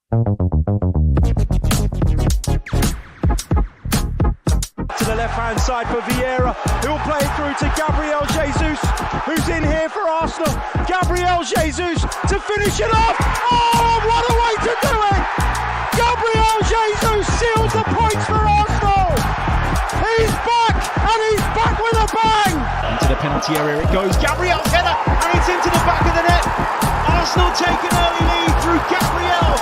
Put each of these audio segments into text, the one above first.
To the left-hand side for Vieira, who'll play it through to Gabriel Jesus, who's in here for Arsenal. Gabriel Jesus to finish it off. Oh, what a way to do it! Gabriel Jesus seals the points for Arsenal. He's back, and he's back with a bang. Into the penalty area it goes. Gabriel's header, and it's into the back of the net. Arsenal take an early lead through Gabriel.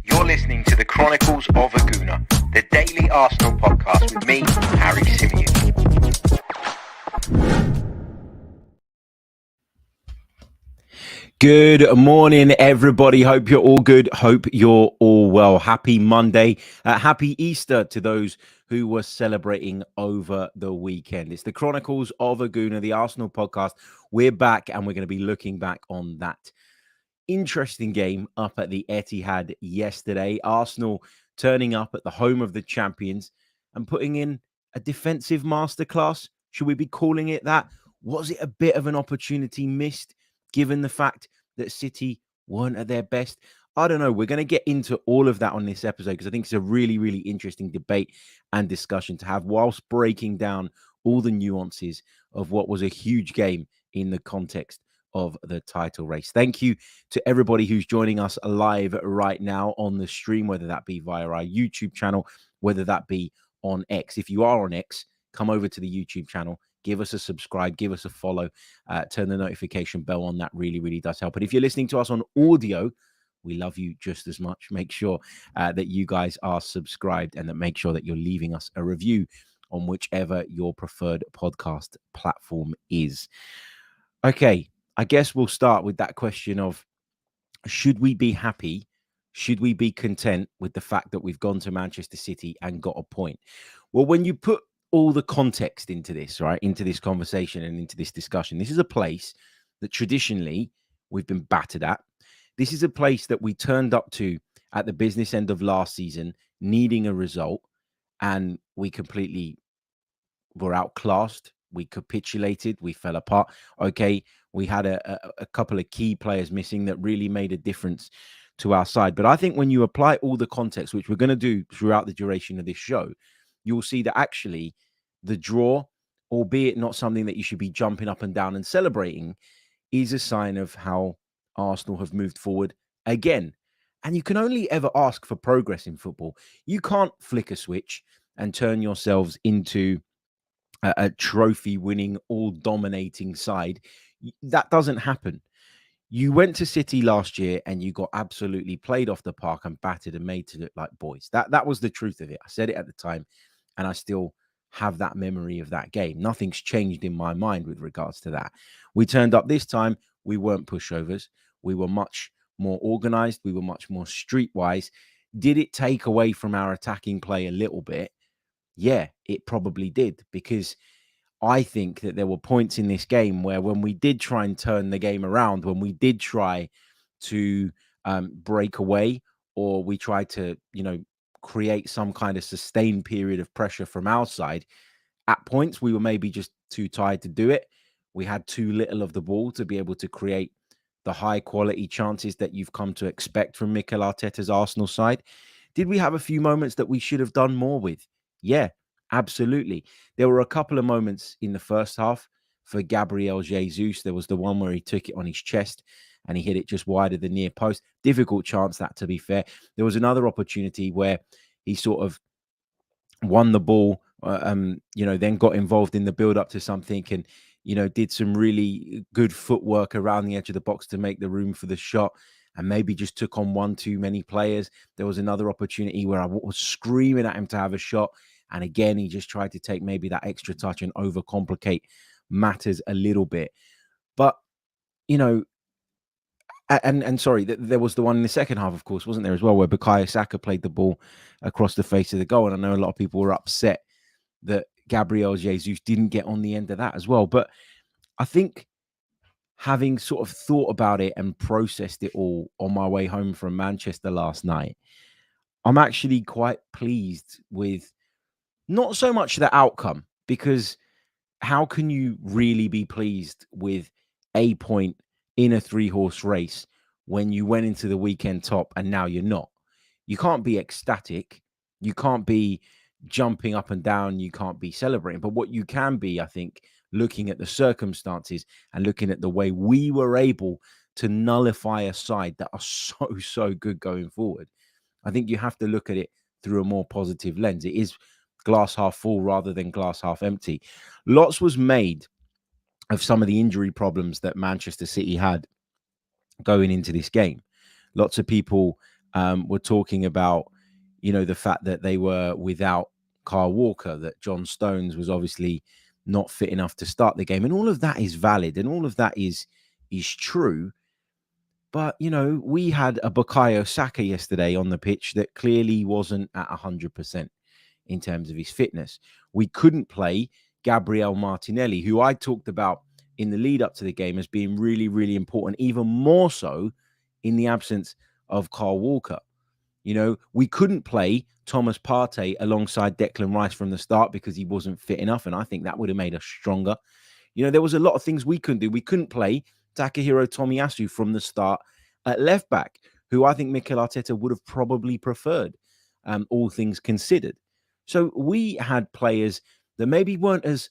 You're listening to the Chronicles of a Gooner, the daily Arsenal podcast with me, Harry Symeou. Good morning, everybody. Hope you're all good. Hope you're all well. Happy Monday. Happy Easter to those who were celebrating over the weekend. It's the Chronicles of a Gooner, the Arsenal podcast. We're back and we're going to be looking back on that interesting game up at the Etihad yesterday. Arsenal turning up at the home of the champions and putting in a defensive masterclass. Should we be calling it that? Was it a bit of an opportunity missed, given the fact that City weren't at their best? I don't know. We're going to get into all of that on this episode because I think it's a really, really interesting debate and discussion to have whilst breaking down all the nuances of what was a huge game in the context of the title race. Thank you to everybody who's joining us live right now on the stream, whether that be via our YouTube channel, whether that be on X. If you are on X, come over to the YouTube channel, give us a subscribe, give us a follow, turn the notification bell on. That really, really does help. But if you're listening to us on audio, we love you just as much. Make sure that you guys are subscribed and that make sure that you're leaving us a review on whichever your preferred podcast platform is. Okay, I guess we'll start with that question of, should we be happy? Should we be content with the fact that we've gone to Manchester City and got a point? Well, when you put all the context into this, right, into this conversation and into this discussion, this is a place that traditionally we've been battered at. This is a place that we turned up to at the business end of last season, needing a result, and we completely were outclassed. We capitulated. We fell apart. Okay, we had a couple of key players missing that really made a difference to our side. But I think when you apply all the context, which we're going to do throughout the duration of this show, you'll see that actually the draw, albeit not something that you should be jumping up and down and celebrating, is a sign of how Arsenal have moved forward again. And you can only ever ask for progress in football. You can't flick a switch and turn yourselves into a trophy-winning, all-dominating side. That doesn't happen. You went to City last year and you got absolutely played off the park and battered and made to look like boys. That was the truth of it. I said it at the time, and I still have that memory of that game. Nothing's changed in my mind with regards to that. We turned up this time. We weren't pushovers. We were much more organized. We were much more streetwise. Did it take away from our attacking play a little bit? Yeah, it probably did, because I think that there were points in this game where when we did try and turn the game around, when we did try to break away, or we tried to, create some kind of sustained period of pressure from our side, at points we were maybe just too tired to do it. We had too little of the ball to be able to create the high quality chances that you've come to expect from Mikel Arteta's Arsenal side. Did we have a few moments that we should have done more with? Yeah, absolutely. There were a couple of moments in the first half for Gabriel Jesus. There was the one where he took it on his chest and he hit it just wide of the near post. Difficult chance, that, to be fair. There was another opportunity where he sort of won the ball, then got involved in the build-up to something and, did some really good footwork around the edge of the box to make the room for the shot, and maybe just took on one too many players. There was another opportunity where I was screaming at him to have a shot, and again, he just tried to take maybe that extra touch and overcomplicate matters a little bit. But, sorry, there was the one in the second half, of course, wasn't there, as well, where Bukayo Saka played the ball across the face of the goal. And I know a lot of people were upset that Gabriel Jesus didn't get on the end of that as well. But I think, having sort of thought about it and processed it all on my way home from Manchester last night, I'm actually quite pleased with not so much the outcome, because how can you really be pleased with a point in a 3-horse race when you went into the weekend top and now you're not. You can't be ecstatic. You can't be jumping up and down. You can't be celebrating. But what you can be, I think, looking at the circumstances and looking at the way we were able to nullify a side that are so good going forward. I think you have to look at it through a more positive lens. It is glass half full rather than glass half empty. Lots was made of some of the injury problems that Manchester City had going into this game. Lots of people were talking about, the fact that they were without Kyle Walker, that John Stones was obviously not fit enough to start the game. And all of that is valid and all of that is true. But, we had a Bukayo Saka yesterday on the pitch that clearly wasn't at 100% in terms of his fitness. We couldn't play Gabriel Martinelli, who I talked about in the lead up to the game as being really, really important, even more so in the absence of Kyle Walker. We couldn't play Thomas Partey alongside Declan Rice from the start because he wasn't fit enough, and I think that would have made us stronger. There was a lot of things we couldn't do. We couldn't play Takahiro Tomiyasu from the start at left back, who I think Mikel Arteta would have probably preferred, all things considered. So we had players that maybe weren't as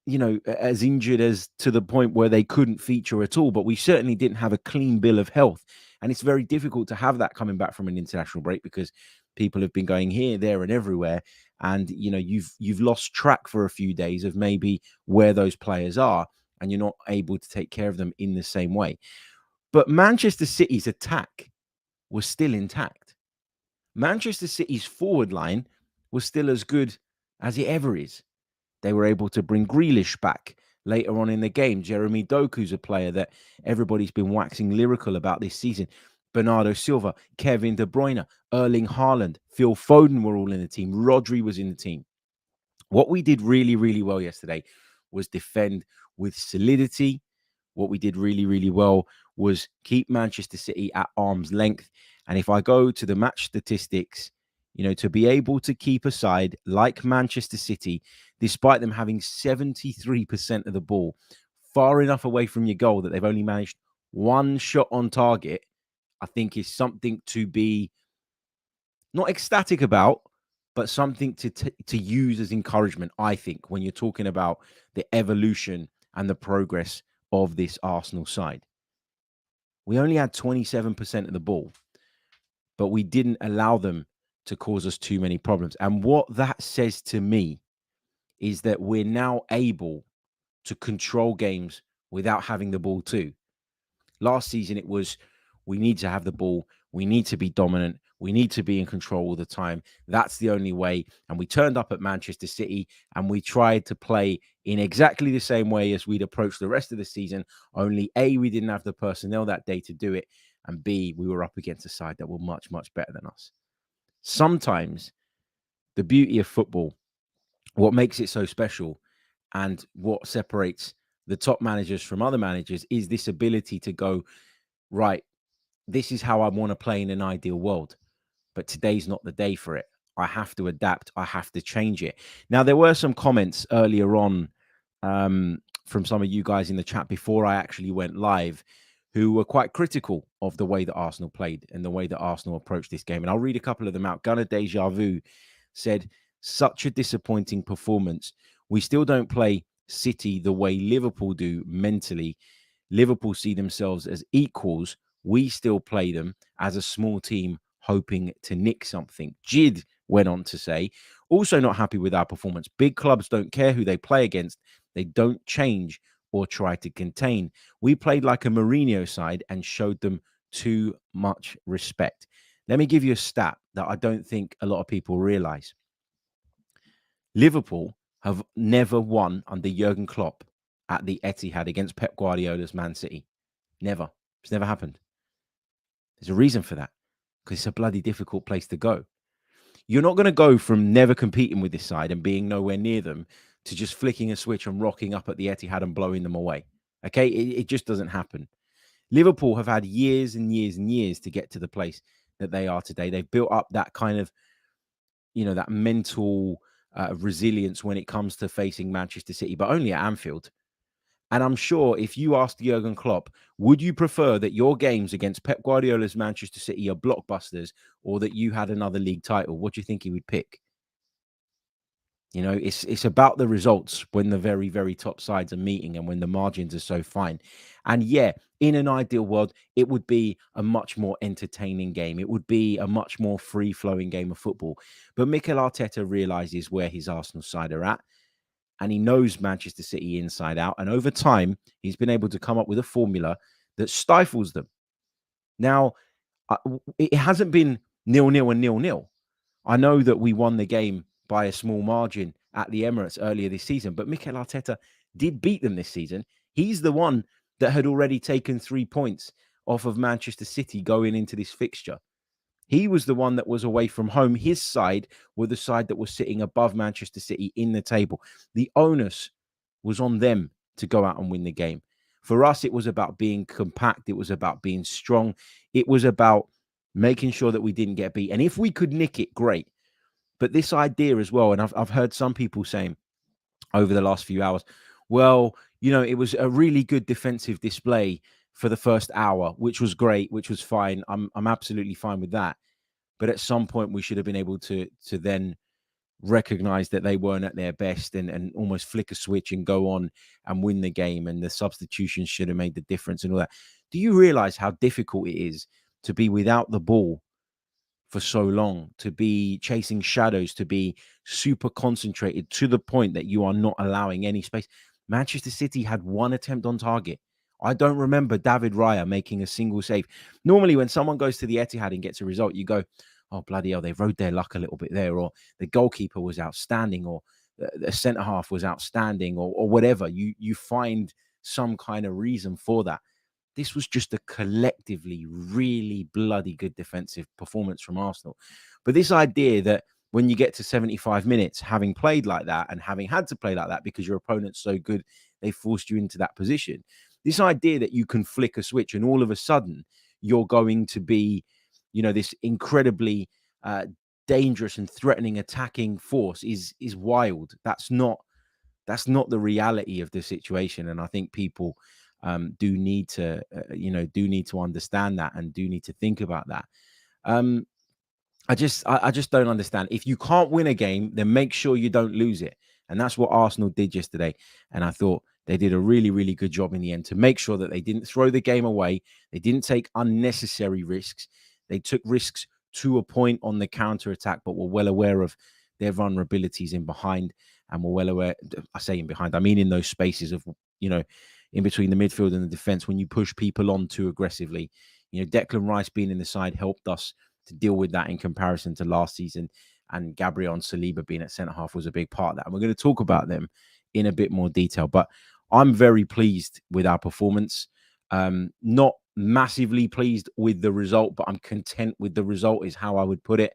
injured as to the point where they couldn't feature at all, but we certainly didn't have a clean bill of health. And it's very difficult to have that coming back from an international break because people have been going here, there, and everywhere. And, you've lost track for a few days of maybe where those players are, and you're not able to take care of them in the same way. But Manchester City's attack was still intact. Manchester City's forward line was still as good as it ever is. They were able to bring Grealish back later on in the game. Jeremy Doku's a player that everybody's been waxing lyrical about this season. Bernardo Silva, Kevin De Bruyne, Erling Haaland, Phil Foden were all in the team. Rodri was in the team. What we did really, really well yesterday was defend with solidity. What we did really, really well was keep Manchester City at arm's length. And if I go to the match statistics, to be able to keep a side like Manchester City, despite them having 73% of the ball, far enough away from your goal that they've only managed one shot on target, I think is something to be not ecstatic about, but something to use as encouragement, I think, when you're talking about the evolution and the progress of this Arsenal side. We only had 27% of the ball, but we didn't allow them to cause us too many problems. And what that says to me is that we're now able to control games without having the ball too. Last season, it was, we need to have the ball. We need to be dominant. We need to be in control all the time. That's the only way. And we turned up at Manchester City and we tried to play in exactly the same way as we'd approached the rest of the season. Only A, we didn't have the personnel that day to do it. And B, we were up against a side that were much, much better than us. Sometimes the beauty of football, what makes it so special and what separates the top managers from other managers is this ability to go, right, this is how I want to play in an ideal world, but today's not the day for it. I have to adapt. I have to change it. Now, there were some comments earlier on from some of you guys in the chat before I actually went live who were quite critical of the way that Arsenal played and the way that Arsenal approached this game. And I'll read a couple of them out. Gunnar Deja Vu said, such a disappointing performance. We still don't play City the way Liverpool do mentally. Liverpool see themselves as equals. We still play them as a small team hoping to nick something. Jid went on to say, also not happy with our performance. Big clubs don't care who they play against. They don't change or try to contain. We played like a Mourinho side and showed them too much respect. Let me give you a stat that I don't think a lot of people realize. Liverpool have never won under Jurgen Klopp at the Etihad against Pep Guardiola's Man City. Never. It's never happened. There's a reason for that, because it's a bloody difficult place to go. You're not going to go from never competing with this side and being nowhere near them to just flicking a switch and rocking up at the Etihad and blowing them away. Okay? It just doesn't happen. Liverpool have had years and years and years to get to the place that they are today. They've built up that kind of, that mental resilience when it comes to facing Manchester City, but only at Anfield. And I'm sure if you asked Jurgen Klopp, would you prefer that your games against Pep Guardiola's Manchester City are blockbusters or that you had another league title? What do you think he would pick? You know, it's about the results when the very, very top sides are meeting and when the margins are so fine. And yeah, in an ideal world, it would be a much more entertaining game. It would be a much more free-flowing game of football. But Mikel Arteta realizes where his Arsenal side are at, and he knows Manchester City inside out. And over time, he's been able to come up with a formula that stifles them. Now, it hasn't been 0-0 and 0-0. I know that we won the game by a small margin at the Emirates earlier this season, but Mikel Arteta did beat them this season. He's the one that had already taken 3 points off of Manchester City going into this fixture. He was the one that was away from home. His side were the side that was sitting above Manchester City in the table. The onus was on them to go out and win the game. For us, it was about being compact. It was about being strong. It was about making sure that we didn't get beat. And if we could nick it, great. But this idea as well, and I've heard some people saying over the last few hours, well, you know, it was a really good defensive display for the first hour, which was great, which was fine. I'm absolutely fine with that. But at some point, we should have been able to then recognize that they weren't at their best and almost flick a switch and go on and win the game. And the substitutions should have made the difference and all that. Do you realize how difficult it is to be without the ball for so long, to be chasing shadows, to be super concentrated to the point that you are not allowing any space? Manchester City had one attempt on target. I don't remember David Raya making a single save. Normally, when someone goes to the Etihad and gets a result, you go, oh, bloody hell, they rode their luck a little bit there, or the goalkeeper was outstanding, or the centre half was outstanding, or whatever. You find some kind of reason for that. This was just a collectively really bloody good defensive performance from Arsenal. But this idea that when you get to 75 minutes, having played like that and having had to play like that because your opponent's so good, they forced you into that position. This idea that you can flick a switch and all of a sudden you're going to be, you know, this incredibly dangerous and threatening attacking force is wild. That's not the reality of the situation. And I think people do need to, understand that and do need to think about that. I just don't understand. If you can't win a game, then make sure you don't lose it. And that's what Arsenal did yesterday. And I thought they did a really, really good job in the end to make sure that they didn't throw the game away. They didn't take unnecessary risks. They took risks to a point on the counter attack, but were well aware of their vulnerabilities in behind, and were well aware. I say in behind, I mean in those spaces of, in between the midfield and the defense, when you push people on too aggressively. Declan Rice being in the side helped us to deal with that in comparison to last season, and Gabriel and Saliba being at centre half was a big part of that. And we're going to talk about them in a bit more detail, but I'm very pleased with our performance. Not massively pleased with the result, but I'm content with the result is how I would put it.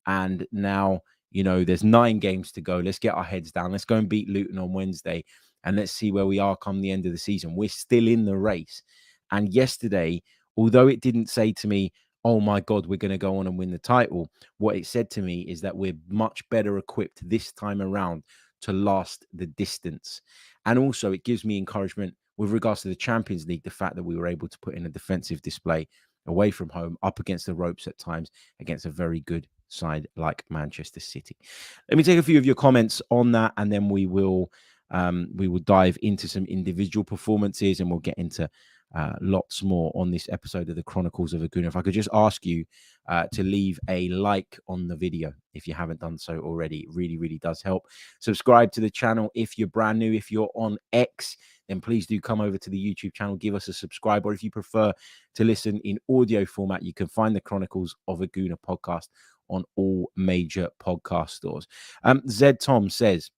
And now, there's 9 games to go. Let's get our heads down. Let's go and beat Luton on Wednesday, and let's see where we are come the end of the season. We're still in the race. And yesterday, although it didn't say to me, oh my God, we're going to go on and win the title, what it said to me is that we're much better equipped this time around to last the distance. And also it gives me encouragement with regards to the Champions League, the fact that we were able to put in a defensive display away from home, up against the ropes at times, against a very good side like Manchester City. Let me take a few of your comments on that, and then we will dive into some individual performances, and we'll get into lots more on this episode of the Chronicles of a Gooner. If I could just ask you to leave a like on the video if you haven't done so already, it really, really does help. Subscribe to the channel if you're brand new. If you're on X, then please do come over to the YouTube channel, give us a subscribe, or if you prefer to listen in audio format, you can find the Chronicles of a Gooner podcast on all major podcast stores. Zed Tom says,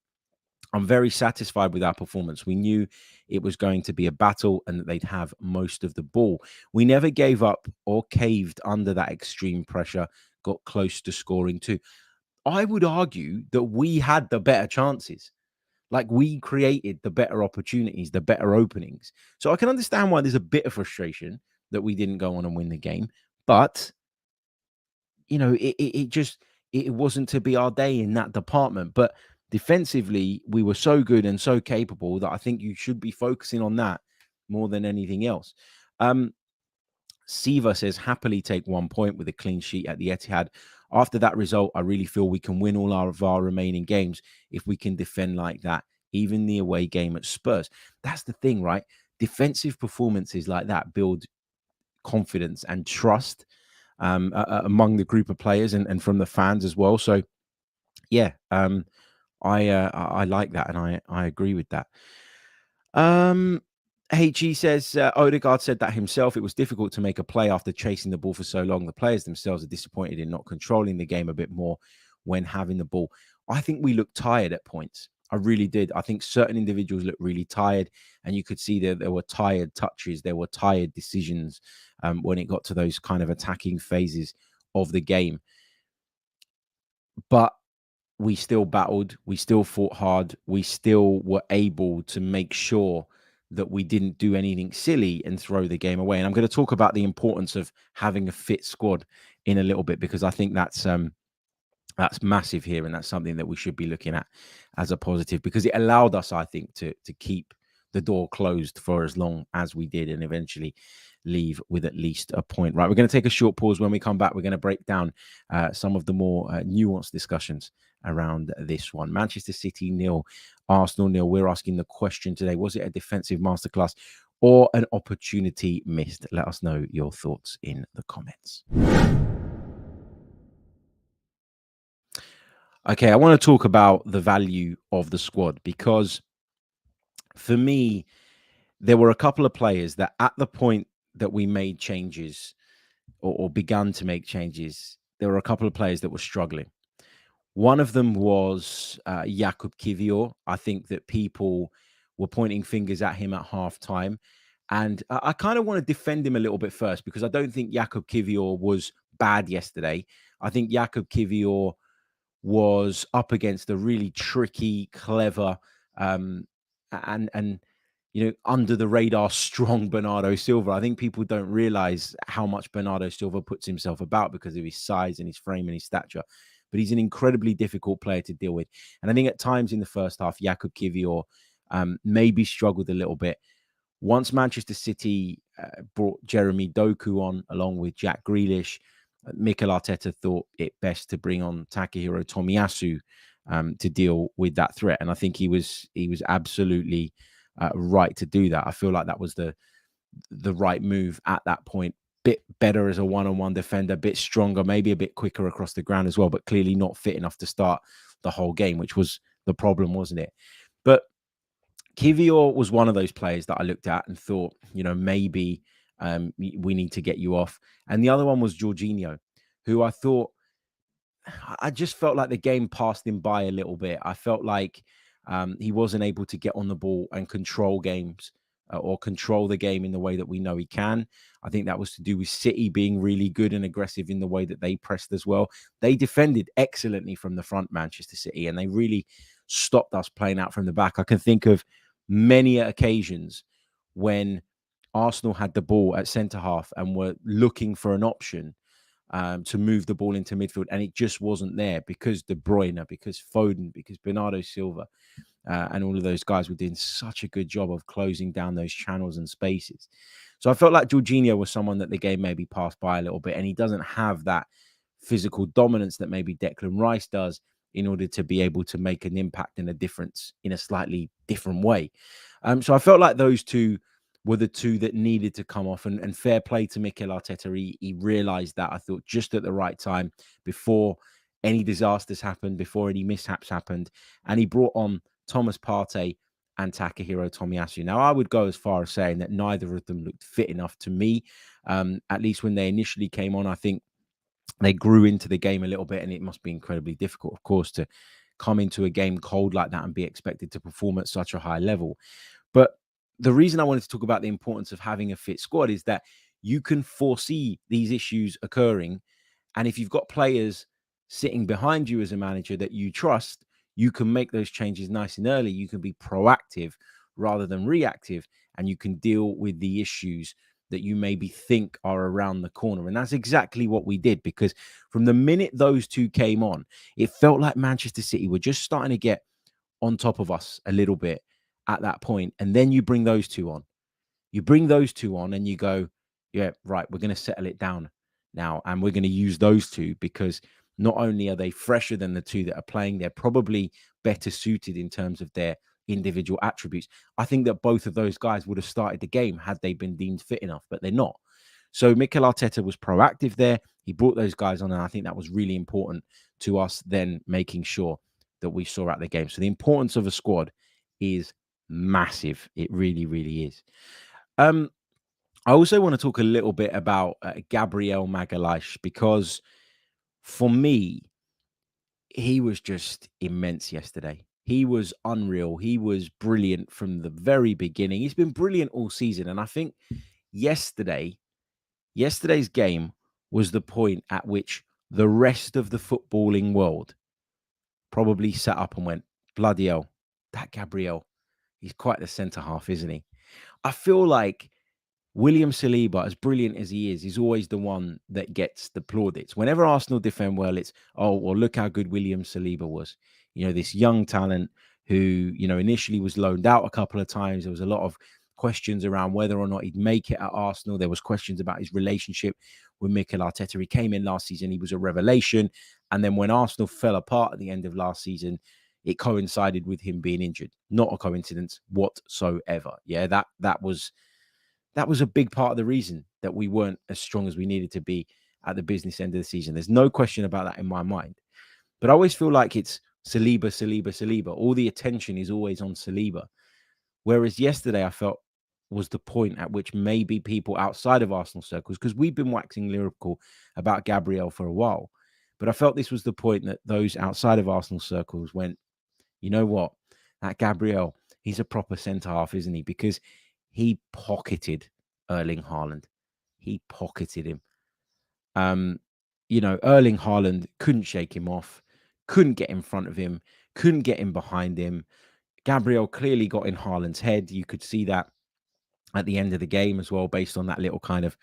I'm very satisfied with our performance. We knew it was going to be a battle and that they'd have most of the ball. We never gave up or caved under that extreme pressure, got close to scoring too. I would argue that we had the better chances. Like, we created the better opportunities, the better openings. So I can understand why there's a bit of frustration that we didn't go on and win the game. But, it wasn't to be our day in that department. But defensively, we were so good and so capable that I think you should be focusing on that more than anything else. Siva says, happily take 1 point with a clean sheet at the Etihad. After that result, I really feel we can win all of our remaining games if we can defend like that, even the away game at Spurs. That's the thing, right? Defensive performances like that build confidence and trust among the group of players and from the fans as well. So, yeah, I like that, and I agree with that. HG says, Odegaard said that himself. It was difficult to make a play after chasing the ball for so long. The players themselves are disappointed in not controlling the game a bit more when having the ball. I think we looked tired at points. I really did. I think certain individuals looked really tired, and you could see that there were tired touches, there were tired decisions when it got to those kind of attacking phases of the game. But we still battled, we still fought hard, we still were able to make sure that we didn't do anything silly and throw the game away. And I'm going to talk about the importance of having a fit squad in a little bit, because I think that's massive here, and that's something that we should be looking at as a positive, because it allowed us, I think, to keep the door closed for as long as we did and eventually leave with at least a point. Right, we're going to take a short pause. When we come back, we're going to break down some of the more nuanced discussions around this one. Manchester City 0, Arsenal 0. We're asking the question today: was it a defensive masterclass or an opportunity missed? Let us know your thoughts in the comments. Okay, I want to talk about the value of the squad, because for me, there were a couple of players that at the point that we made changes or began to make changes, there were a couple of players that were struggling. One of them was Jakub Kiwior. I think that people were pointing fingers at him at halftime. And I kind of want to defend him a little bit first, because I don't think Jakub Kiwior was bad yesterday. I think Jakub Kiwior was up against a really tricky, clever, and under the radar, strong Bernardo Silva. I think people don't realize how much Bernardo Silva puts himself about because of his size and his frame and his stature. But he's an incredibly difficult player to deal with. And I think at times in the first half, Jakub Kiwior maybe struggled a little bit. Once Manchester City brought Jeremy Doku on, along with Jack Grealish, Mikel Arteta thought it best to bring on Takahiro Tomiyasu to deal with that threat. And I think he was absolutely right to do that. I feel like that was the right move at that point. Bit better as a one-on-one defender, bit stronger, maybe a bit quicker across the ground as well, but clearly not fit enough to start the whole game, which was the problem, wasn't it? But Kiwior was one of those players that I looked at and thought, maybe we need to get you off. And the other one was Jorginho, who I just felt like the game passed him by a little bit. I felt like he wasn't able to get on the ball and control games or control the game in the way that we know he can. I think that was to do with City being really good and aggressive in the way that they pressed as well. They defended excellently from the front, Manchester City, and they really stopped us playing out from the back. I can think of many occasions when Arsenal had the ball at centre half and were looking for an option to move the ball into midfield, and it just wasn't there because De Bruyne, because Foden, because Bernardo Silva, and all of those guys were doing such a good job of closing down those channels and spaces. So I felt like Jorginho was someone that the game maybe passed by a little bit, and he doesn't have that physical dominance that maybe Declan Rice does in order to be able to make an impact and a difference in a slightly different way. So I felt like those two were the two that needed to come off, and fair play to Mikel Arteta. He realized that, I thought, just at the right time, before any disasters happened, before any mishaps happened, and he brought on Thomas Partey and Takahiro Tomiyasu. Now, I would go as far as saying that neither of them looked fit enough to me, at least when they initially came on. I think they grew into the game a little bit, and it must be incredibly difficult, of course, to come into a game cold like that and be expected to perform at such a high level. But the reason I wanted to talk about the importance of having a fit squad is that you can foresee these issues occurring. And if you've got players sitting behind you as a manager that you trust, you can make those changes nice and early. You can be proactive rather than reactive, and you can deal with the issues that you maybe think are around the corner. And that's exactly what we did, because from the minute those two came on, it felt like Manchester City were just starting to get on top of us a little bit at that point. And then you bring those two on. You bring those two on and you go, yeah, right, we're going to settle it down now. And we're going to use those two because not only are they fresher than the two that are playing, they're probably better suited in terms of their individual attributes. I think that both of those guys would have started the game had they been deemed fit enough, but they're not. So Mikel Arteta was proactive there. He brought those guys on, and I think that was really important to us then making sure that we saw out the game. So the importance of a squad is massive. It really, really is. I also want to talk a little bit about Gabriel Magalhaes, because for me, he was just immense yesterday. He was unreal. He was brilliant from the very beginning. He's been brilliant all season. And I think yesterday's game was the point at which the rest of the footballing world probably sat up and went, bloody hell, that Gabriel, he's quite the centre half, isn't he? I feel like William Saliba, as brilliant as he is always the one that gets the plaudits. Whenever Arsenal defend well, it's, oh, well, look how good William Saliba was. You know, this young talent who, you know, initially was loaned out a couple of times. There was a lot of questions around whether or not he'd make it at Arsenal. There was questions about his relationship with Mikel Arteta. He came in last season, he was a revelation. And then when Arsenal fell apart at the end of last season, it coincided with him being injured. Not a coincidence whatsoever. Yeah, that was a big part of the reason that we weren't as strong as we needed to be at the business end of the season. There's no question about that in my mind. But I always feel like it's Saliba. All the attention is always on Saliba. Whereas yesterday I felt was the point at which maybe people outside of Arsenal circles, because we've been waxing lyrical about Gabriel for a while, but I felt this was the point that those outside of Arsenal circles went, you know what, that Gabriel, he's a proper centre half, isn't he? Because he pocketed Erling Haaland. He pocketed him. You know, Erling Haaland couldn't shake him off, couldn't get in front of him, couldn't get in behind him. Gabriel clearly got in Haaland's head. You could see that at the end of the game as well, based on that little kind of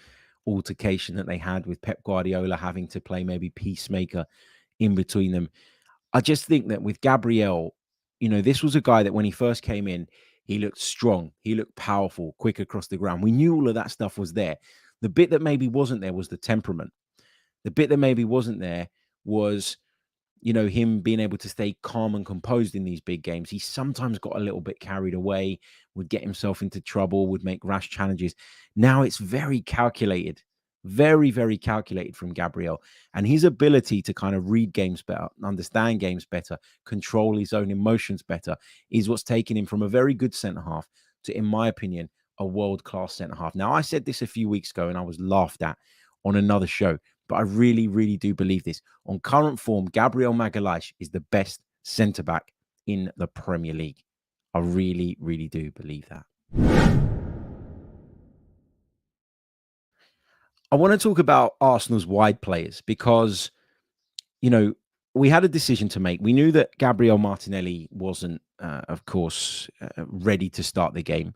altercation that they had with Pep Guardiola having to play maybe peacemaker in between them. I just think that with Gabriel, you know, this was a guy that when he first came in, he looked strong, he looked powerful, quick across the ground. We knew all of that stuff was there. The bit that maybe wasn't there was the temperament. The bit that maybe wasn't there was, you know, him being able to stay calm and composed in these big games. He sometimes got a little bit carried away, would get himself into trouble, would make rash challenges. Now it's very calculated, very, very calculated from Gabriel. And his ability to kind of read games better, understand games better, control his own emotions better is what's taken him from a very good centre-half to, in my opinion, a world-class centre-half. Now, I said this a few weeks ago and I was laughed at on another show, but I really, really do believe this. On current form, Gabriel Magalhaes is the best centre-back in the Premier League. I really, really do believe that. I want to talk about Arsenal's wide players because, you know, we had a decision to make. We knew that Gabriel Martinelli wasn't, of course, ready to start the game.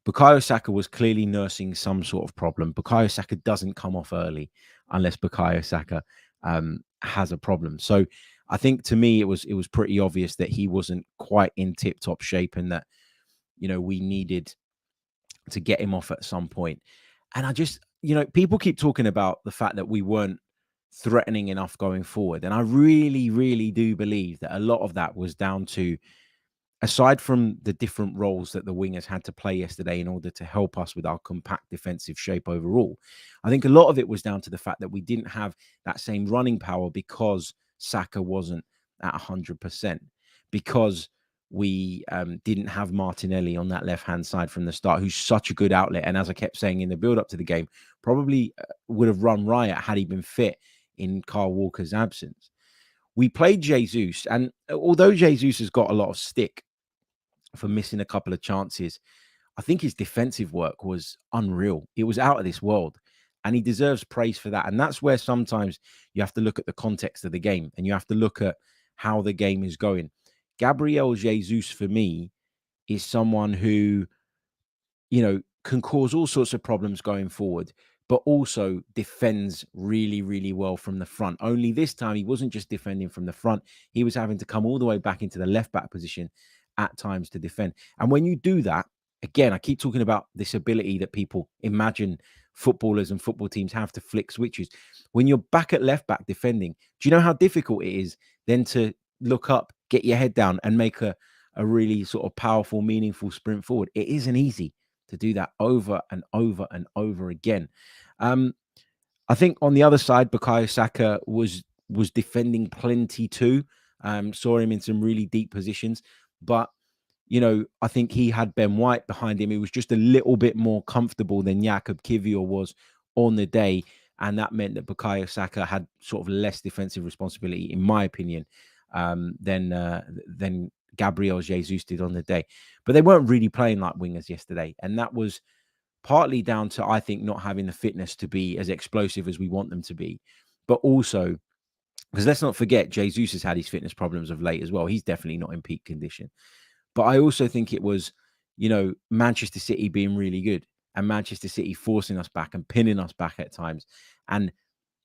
Bukayo Saka was clearly nursing some sort of problem. Bukayo Saka doesn't come off early unless Bukayo Saka has a problem. So I think to me, it was pretty obvious that he wasn't quite in tip-top shape and that, you know, we needed to get him off at some point. And I just, you know, people keep talking about the fact that we weren't threatening enough going forward. And I really, really do believe that a lot of that was down to, aside from the different roles that the wingers had to play yesterday in order to help us with our compact defensive shape overall, I think a lot of it was down to the fact that we didn't have that same running power because Saka wasn't at 100%, because we didn't have Martinelli on that left-hand side from the start, who's such a good outlet. And as I kept saying in the build-up to the game, probably would have run riot had he been fit in Kyle Walker's absence. We played Jesus, and although Jesus has got a lot of stick for missing a couple of chances, I think his defensive work was unreal. It was out of this world, and he deserves praise for that. And that's where sometimes you have to look at the context of the game and you have to look at how the game is going. Gabriel Jesus, for me, is someone who, you know, can cause all sorts of problems going forward. but also defends really, really well from the front. Only this time, he wasn't just defending from the front. He was having to come all the way back into the left-back position at times to defend. And when you do that, again, I keep talking about this ability that people imagine footballers and football teams have to flick switches. When you're back at left-back defending, do you know how difficult it is then to look up, get your head down, and make a really sort of powerful, meaningful sprint forward? It isn't easy to do that over and over and over again. I think on the other side, Bukayo Saka was defending plenty too. Saw him in some really deep positions, but I think he had Ben White behind him. He was just a little bit more comfortable than Jakub Kiwior was on the day, and that meant that Bukayo Saka had sort of less defensive responsibility, in my opinion, than Gabriel Jesus did on the day. But they weren't really playing like wingers yesterday, and that was partly down to, I think, not having the fitness to be as explosive as we want them to be, but also because let's not forget, Jesus has had his fitness problems of late as well. He's definitely not in peak condition. But I also think it was, Manchester City being really good and Manchester City forcing us back and pinning us back at times and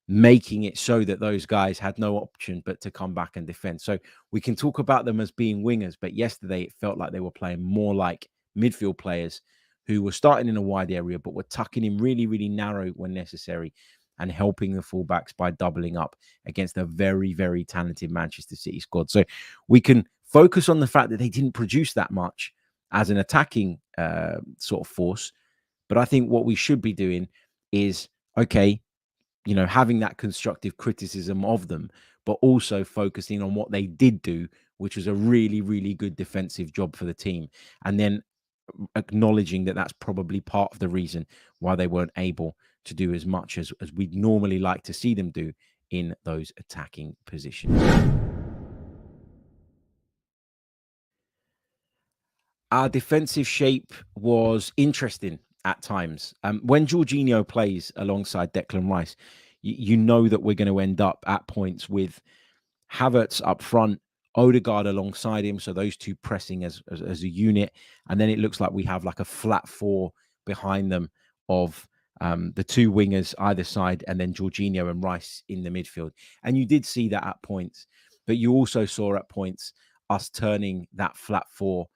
making it so that those guys had no option but to come back and defend. So we can talk about them as being wingers, but yesterday it felt like they were playing more like midfield players who were starting in a wide area, but were tucking in really, really narrow when necessary and helping the fullbacks by doubling up against a very, very talented Manchester City squad. So we can focus on the fact that they didn't produce that much as an attacking sort of force. But I think what we should be doing is, okay, having that constructive criticism of them, but also focusing on what they did do, which was a really, really good defensive job for the team. And then acknowledging that that's probably part of the reason why they weren't able to do as much as we'd normally like to see them do in those attacking positions. Our defensive shape was interesting at times. When Jorginho plays alongside Declan Rice, you know that we're going to end up at points with Havertz up front, Odegaard alongside him, so those two pressing as a unit, and then it looks like we have like a flat four behind them of the two wingers either side, and then Jorginho and Rice in the midfield. And you did see that at points, but you also saw at points us turning that flat four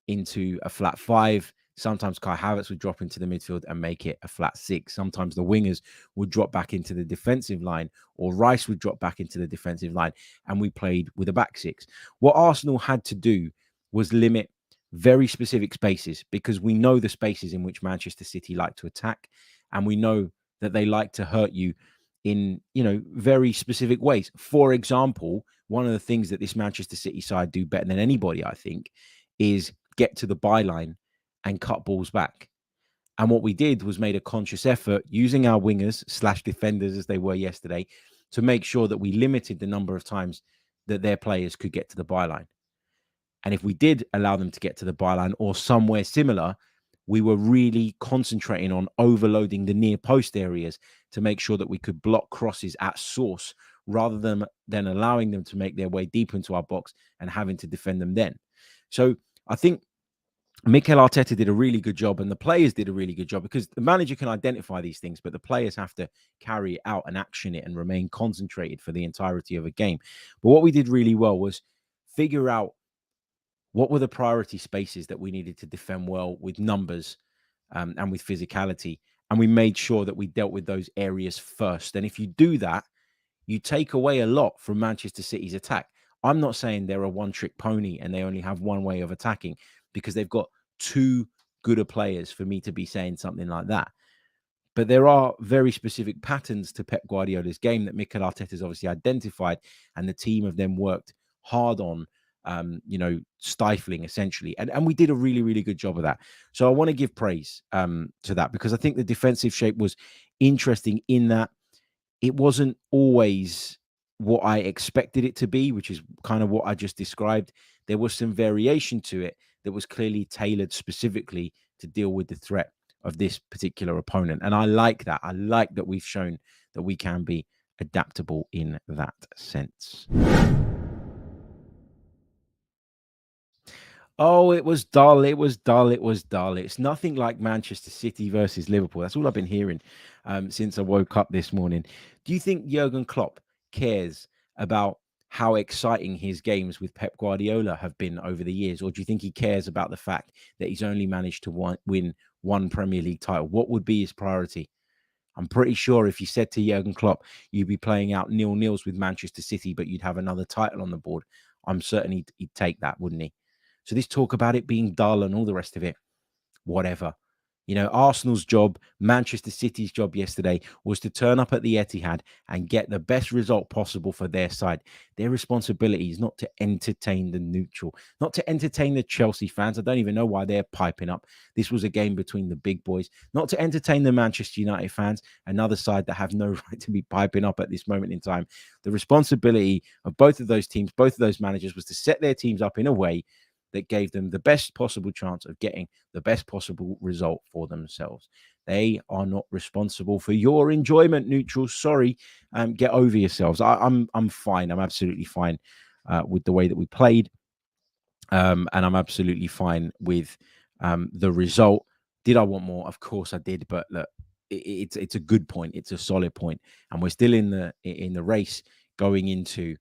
into a flat five. Sometimes Kai Havertz would drop into the midfield and make it a flat six. Sometimes the wingers would drop back into the defensive line, or Rice would drop back into the defensive line, and we played with a back six. What Arsenal had to do was limit very specific spaces, because we know the spaces in which Manchester City like to attack, and we know that they like to hurt you in, very specific ways. For example, one of the things that this Manchester City side do better than anybody, I think, is get to the byline and cut balls back. And what we did was made a conscious effort using our wingers / defenders as they were yesterday to make sure that we limited the number of times that their players could get to the byline. And if we did allow them to get to the byline or somewhere similar, we were really concentrating on overloading the near post areas to make sure that we could block crosses at source rather than allowing them to make their way deep into our box and having to defend them then. So I think Mikel Arteta did a really good job, and the players did a really good job, because the manager can identify these things, but the players have to carry it out and action it and remain concentrated for the entirety of a game. But what we did really well was figure out what were the priority spaces that we needed to defend well with numbers and with physicality. And we made sure that we dealt with those areas first. And if you do that, you take away a lot from Manchester City's attack. I'm not saying they're a one-trick pony and they only have one way of attacking, because they've got too good players for me to be saying something like that. But there are very specific patterns to Pep Guardiola's game that Mikel Arteta has obviously identified, and the team have then worked hard on, stifling essentially. And we did a really, really good job of that. So I want to give praise to that, because I think the defensive shape was interesting in that it wasn't always what I expected it to be, which is kind of what I just described. There was some variation to it that was clearly tailored specifically to deal with the threat of this particular opponent. And I like that. I like that we've shown that we can be adaptable in that sense. Oh, it was dull. It was dull. It was dull. It's nothing like Manchester City versus Liverpool. That's all I've been hearing since I woke up this morning. Do you think Jurgen Klopp cares about how exciting his games with Pep Guardiola have been over the years? Or do you think he cares about the fact that he's only managed to win one Premier League title? What would be his priority? I'm pretty sure if you said to Jurgen Klopp, you'd be playing out 0-0s with Manchester City, but you'd have another title on the board, I'm certain he'd take that, wouldn't he? So this talk about it being dull and all the rest of it, whatever. You know, Arsenal's job, Manchester City's job yesterday was to turn up at the Etihad and get the best result possible for their side. Their responsibility is not to entertain the neutral, not to entertain the Chelsea fans. I don't even know why they're piping up. This was a game between the big boys, not to entertain the Manchester United fans, another side that have no right to be piping up at this moment in time. The responsibility of both of those teams, both of those managers, was to set their teams up in a way that gave them the best possible chance of getting the best possible result for themselves. They are not responsible for your enjoyment, neutrals. Sorry, get over yourselves. I'm fine. I'm absolutely fine with the way that we played, and I'm absolutely fine with the result. Did I want more? Of course I did, but look, it's a good point. It's a solid point, and we're still in the race going into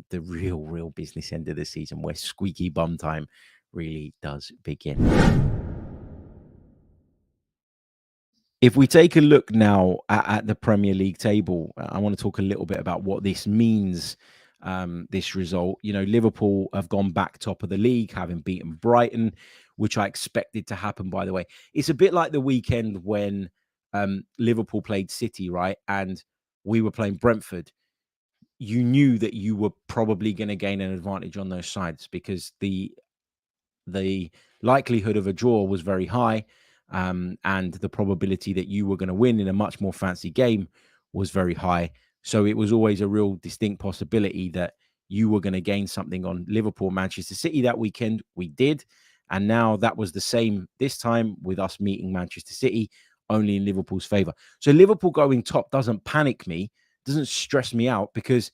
the real business end of the season, where squeaky bum time really does begin. If we take a look now at the Premier League table, I want to talk a little bit about what this means. This result, you know, Liverpool have gone back top of the league, having beaten Brighton, which I expected to happen, by the way. It's a bit like the weekend when Liverpool played City, right? And we were playing Brentford. You knew that you were probably going to gain an advantage on those sides because the likelihood of a draw was very high, and the probability that you were going to win in a much more fancy game was very high. So it was always a real distinct possibility that you were going to gain something on Liverpool, Manchester City that weekend. We did. And now that was the same this time with us meeting Manchester City, only in Liverpool's favor. So Liverpool going top doesn't panic me, doesn't stress me out, because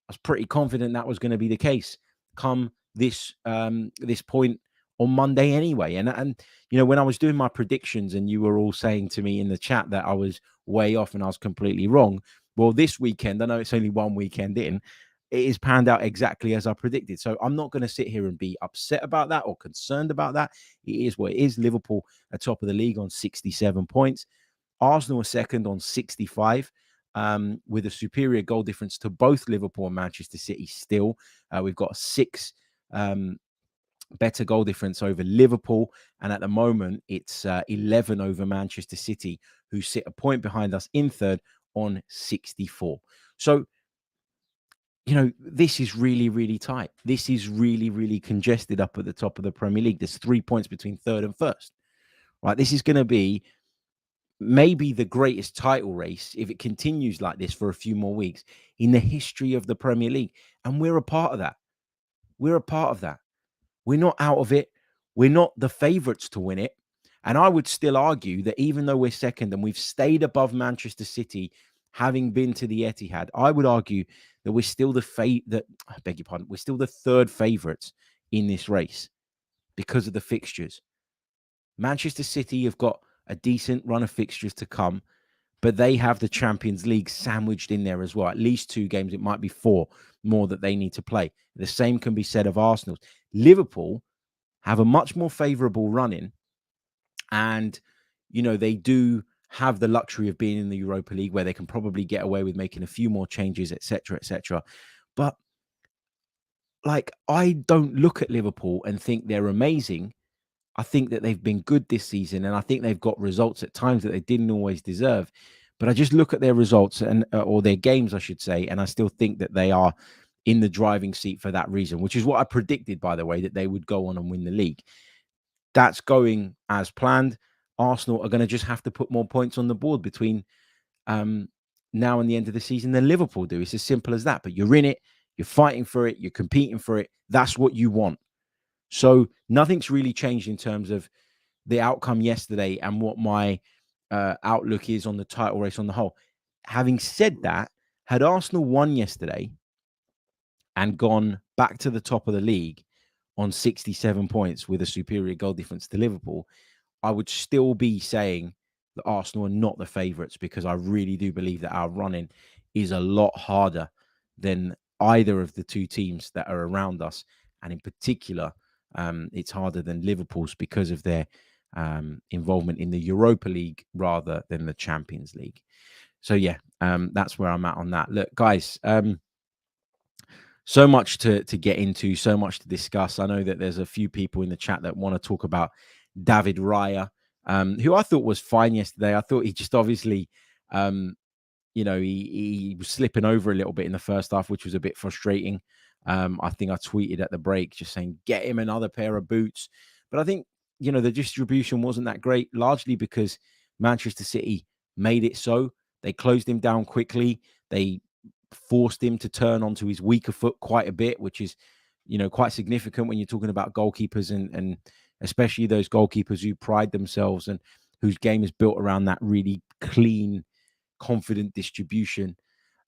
I was pretty confident that was going to be the case come this point on Monday anyway. And you know, when I was doing my predictions and you were all saying to me in the chat that I was way off and I was completely wrong, well, this weekend, I know it's only one weekend in, it is panned out exactly as I predicted. So I'm not going to sit here and be upset about that or concerned about that. It is what it is. Liverpool are top of the league on 67 points. Arsenal are second on 65. With a superior goal difference to both Liverpool and Manchester City still. We've got 6 better goal difference over Liverpool. And at the moment, it's 11 over Manchester City, who sit a point behind us in third on 64. So, you know, this is really tight. This is really congested up at the top of the Premier League. There's 3 points between third and first. Right? This is going to be maybe the greatest title race, if it continues like this for a few more weeks, in the history of the Premier League. And we're a part of that. We're a part of that. We're not out of it. We're not the favourites to win it. And I would still argue that even though we're second and we've stayed above Manchester City, having been to the Etihad, I would argue that we're still we're still the third favourites in this race because of the fixtures. Manchester City have got a decent run of fixtures to come, but they have the Champions League sandwiched in there as well. At least 2 games, it might be 4 more that they need to play. The same can be said of Arsenal. Liverpool have a much more favourable run-in, and, you know, they do have the luxury of being in the Europa League, where they can probably get away with making a few more changes, etc., etc. But, like, I don't look at Liverpool and think they're amazing. I think that they've been good this season, and I think they've got results at times that they didn't always deserve. But I just look at their results or their games, I should say, and I still think that they are in the driving seat for that reason, which is what I predicted, by the way, that they would go on and win the league. That's going as planned. Arsenal are going to just have to put more points on the board between now and the end of the season than Liverpool do. It's as simple as that. But you're in it, you're fighting for it, you're competing for it. That's what you want. So nothing's really changed in terms of the outcome yesterday and what my outlook is on the title race on the whole. Having said that, had Arsenal won yesterday and gone back to the top of the league, on 67 points with a superior goal difference to Liverpool, I would still be saying that Arsenal are not the favourites, because I really do believe that our running is a lot harder than either of the two teams that are around us. And in particular, it's harder than Liverpool's because of their involvement in the Europa League rather than the Champions League. So, yeah, that's where I'm at on that. Look, guys, so much to get into, so much to discuss. I know that there's a few people in the chat that want to talk about David Raya, who I thought was fine yesterday. I thought he just obviously, he was slipping over a little bit in the first half, which was a bit frustrating. I think I tweeted at the break just saying, get him another pair of boots. But I think, the distribution wasn't that great, largely because Manchester City made it so. They closed him down quickly. They forced him to turn onto his weaker foot quite a bit, which is, quite significant when you're talking about goalkeepers and especially those goalkeepers who pride themselves and whose game is built around that really clean, confident distribution.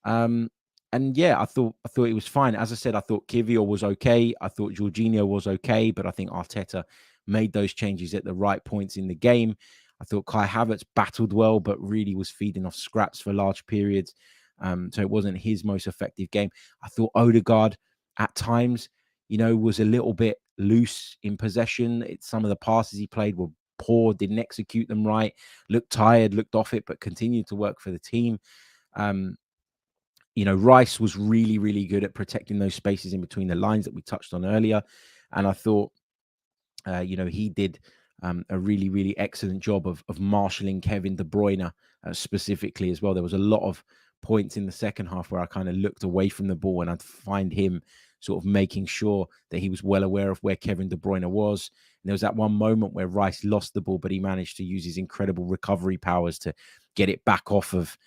And yeah, I thought it was fine. As I said, I thought Kivior was okay. I thought Jorginho was okay, but I think Arteta made those changes at the right points in the game. I thought Kai Havertz battled well, but really was feeding off scraps for large periods. So it wasn't his most effective game. I thought Odegaard at times, was a little bit loose in possession. Some of the passes he played were poor, didn't execute them right, looked tired, looked off it, but continued to work for the team. Rice was really, really good at protecting those spaces in between the lines that we touched on earlier. And I thought, he did a really, really excellent job of marshalling Kevin De Bruyne specifically as well. There was a lot of points in the second half where I kind of looked away from the ball and I'd find him sort of making sure that he was well aware of where Kevin De Bruyne was. And there was that one moment where Rice lost the ball, but he managed to use his incredible recovery powers to get it back off of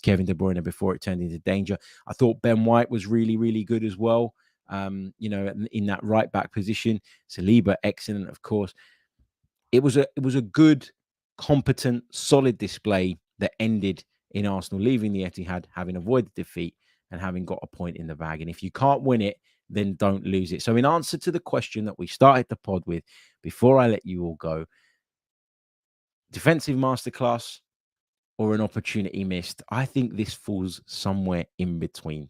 Kevin De Bruyne before it turned into danger. I thought Ben White was really, really good as well. In that right back position. Saliba, excellent, of course. It was a good, competent, solid display that ended in Arsenal leaving the Etihad, having avoided defeat and having got a point in the bag. And if you can't win it, then don't lose it. So in answer to the question that we started the pod with, before I let you all go, defensive masterclass or an opportunity missed, I think this falls somewhere in between.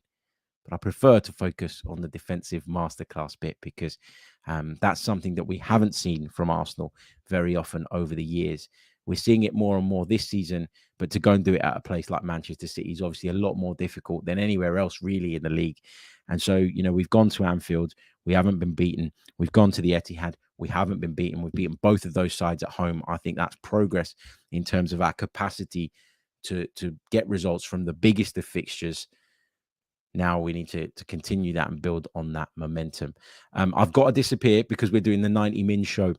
But I prefer to focus on the defensive masterclass bit because that's something that we haven't seen from Arsenal very often over the years. We're seeing it more and more this season, but to go and do it at a place like Manchester City is obviously a lot more difficult than anywhere else really in the league. And so, we've gone to Anfield. We haven't been beaten. We've gone to the Etihad. We haven't been beaten. We've beaten both of those sides at home. I think that's progress in terms of our capacity to get results from the biggest of fixtures. Now we need to continue that and build on that momentum. I've got to disappear because we're doing the 90 Min show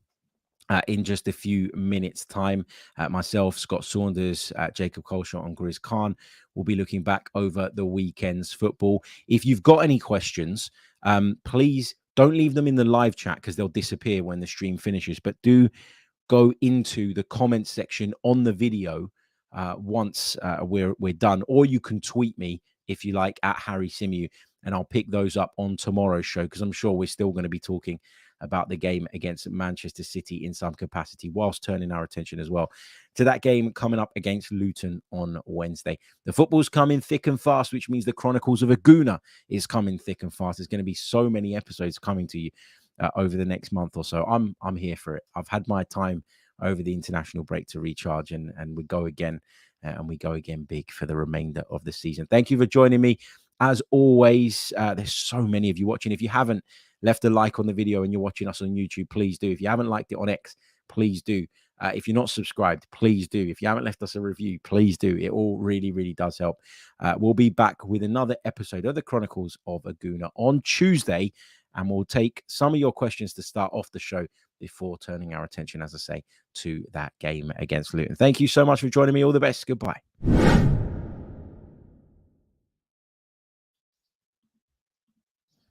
in just a few minutes' time. Myself, Scott Saunders, Jacob Colshot and Grizz Khan will be looking back over the weekend's football. If you've got any questions, please don't leave them in the live chat because they'll disappear when the stream finishes. But do go into the comments section on the video once we're done, or you can tweet me if you like at Harry Symeou, and I'll pick those up on tomorrow's show because I'm sure we're still going to be talking about the game against Manchester City in some capacity, whilst turning our attention as well to that game coming up against Luton on Wednesday. The football's coming thick and fast, which means the Chronicles of a Gooner is coming thick and fast. There's going to be so many episodes coming to you over the next month or so. I'm here for it. I've had my time over the international break to recharge, and we go again. And we go again big for the remainder of the season. Thank you for joining me. As always, there's so many of you watching. If you haven't left a like on the video and you're watching us on YouTube, please do. If you haven't liked it on X, please do. If you're not subscribed, please do. If you haven't left us a review, please do. It all really, really does help. We'll be back with another episode of the Chronicles of a Gooner on Tuesday, and we'll take some of your questions to start off the show before turning our attention, as I say, to that game against Luton. Thank you so much for joining me. All the best. Goodbye.